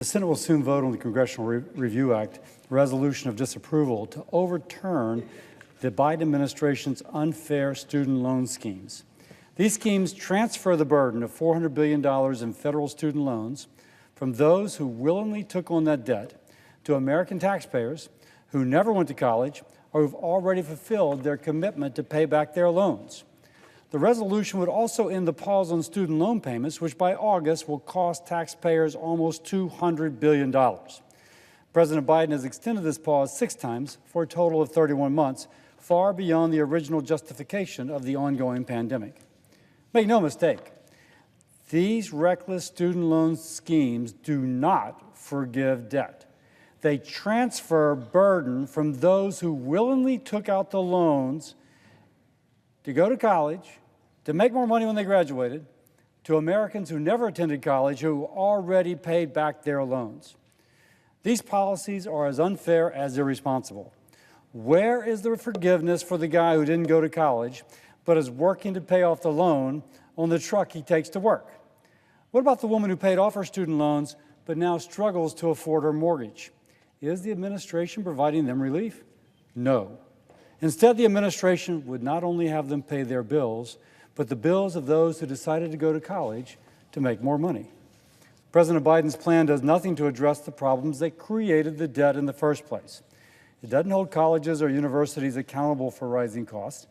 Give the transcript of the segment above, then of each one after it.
The Senate will soon vote on the Congressional Review Act, a resolution of disapproval to overturn the Biden administration's unfair student loan schemes. These schemes transfer the burden of $400 billion in federal student loans from those who willingly took on that debt to American taxpayers who never went to college or who've already fulfilled their commitment to pay back their loans. The resolution would also end the pause on student loan payments, which by August will cost taxpayers almost $200 billion. President Biden has extended this pause 6 times for a total of 31 months, far beyond the original justification of the ongoing pandemic. Make no mistake, these reckless student loan schemes do not forgive debt. They transfer burden from those who willingly took out the loans to go to college, to make more money when they graduated, to Americans who never attended college who already paid back their loans. These policies are as unfair as irresponsible. Where is the forgiveness for the guy who didn't go to college but is working to pay off the loan on the truck he takes to work? What about the woman who paid off her student loans but now struggles to afford her mortgage? Is the administration providing them relief? No. Instead, the administration would not only have them pay their bills, but the bills of those who decided to go to college to make more money. President Biden's plan does nothing to address the problems that created the debt in the first place. It doesn't hold colleges or universities accountable for rising costs.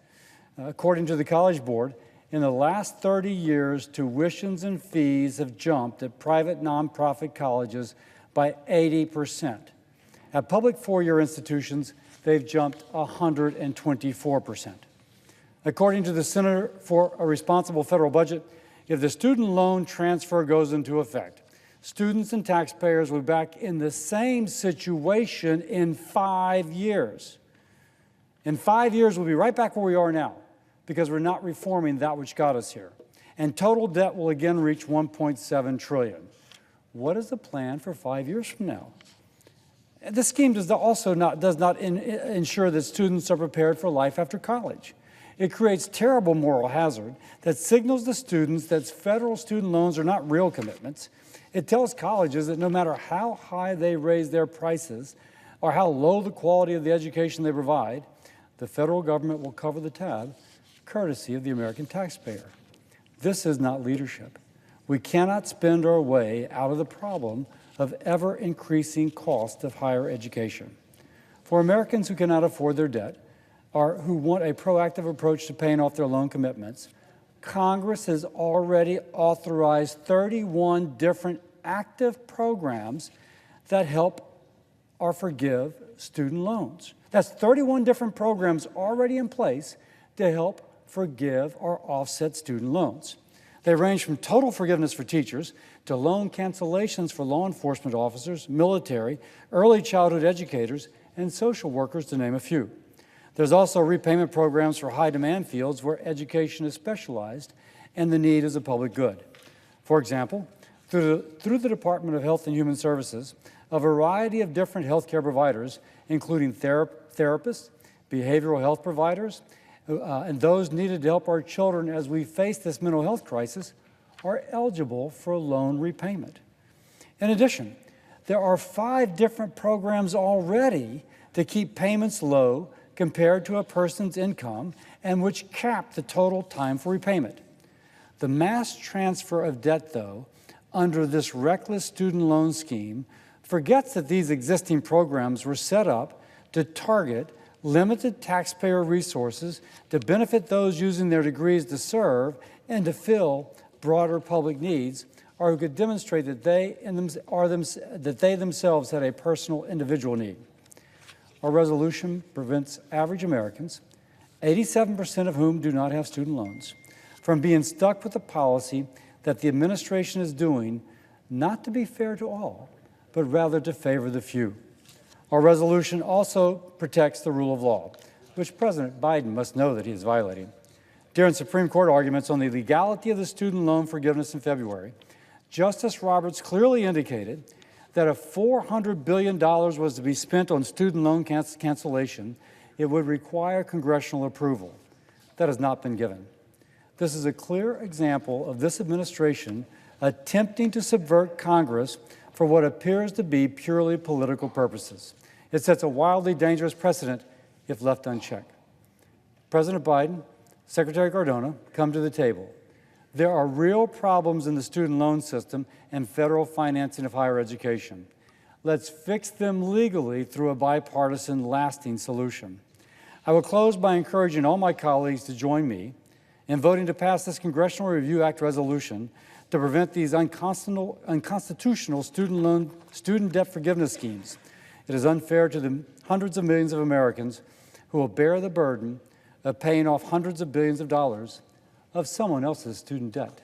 According to the College Board, in the last 30 years, tuitions and fees have jumped at private nonprofit colleges by 80%. At public four-year institutions, they've jumped 124%. According to the Center for a Responsible Federal Budget, if the student loan transfer goes into effect, students and taxpayers will be back in the same situation in 5 years. In 5 years, we'll be right back where we are now because we're not reforming that which got us here. And total debt will again reach $1.7 trillion. What is the plan for 5 years from now? This scheme does not ensure that students are prepared for life after college. It creates terrible moral hazard that signals to students that federal student loans are not real commitments. It tells colleges that no matter how high they raise their prices or how low the quality of the education they provide, the federal government will cover the tab, courtesy of the American taxpayer. This is not leadership. We cannot spend our way out of the problem of ever-increasing cost of higher education. For Americans who cannot afford their debt or who want a proactive approach to paying off their loan commitments, Congress has already authorized 31 different active programs that help or forgive student loans. That's 31 different programs already in place to help forgive or offset student loans. They range from total forgiveness for teachers to loan cancellations for law enforcement officers, military, early childhood educators, and social workers, to name a few. There's also repayment programs for high-demand fields where education is specialized and the need is a public good. For example, through the Department of Health and Human Services, a variety of different healthcare providers, including therapists, behavioral health providers, and those needed to help our children as we face this mental health crisis, are eligible for loan repayment. In addition, there are 5 different programs already to keep payments low compared to a person's income and which cap the total time for repayment. The mass transfer of debt, though, under this reckless student loan scheme forgets that these existing programs were set up to target limited taxpayer resources to benefit those using their degrees to serve and to fill broader public needs, or who could demonstrate that they themselves had a personal individual need. Our resolution prevents average Americans, 87% of whom do not have student loans, from being stuck with a policy that the administration is doing not to be fair to all, but rather to favor the few. Our resolution also protects the rule of law, which President Biden must know that he is violating. During Supreme Court arguments on the legality of the student loan forgiveness in February, Justice Roberts clearly indicated that if $400 billion was to be spent on student loan cancellation, it would require congressional approval. That has not been given. This is a clear example of this administration attempting to subvert Congress for what appears to be purely political purposes. It sets a wildly dangerous precedent if left unchecked. President Biden, Secretary Cardona, come to the table. There are real problems in the student loan system and federal financing of higher education. Let's fix them legally through a bipartisan, lasting solution. I will close by encouraging all my colleagues to join me in voting to pass this Congressional Review Act resolution to prevent these unconstitutional student debt forgiveness schemes. It is unfair to the hundreds of millions of Americans who will bear the burden of paying off hundreds of billions of dollars of someone else's student debt.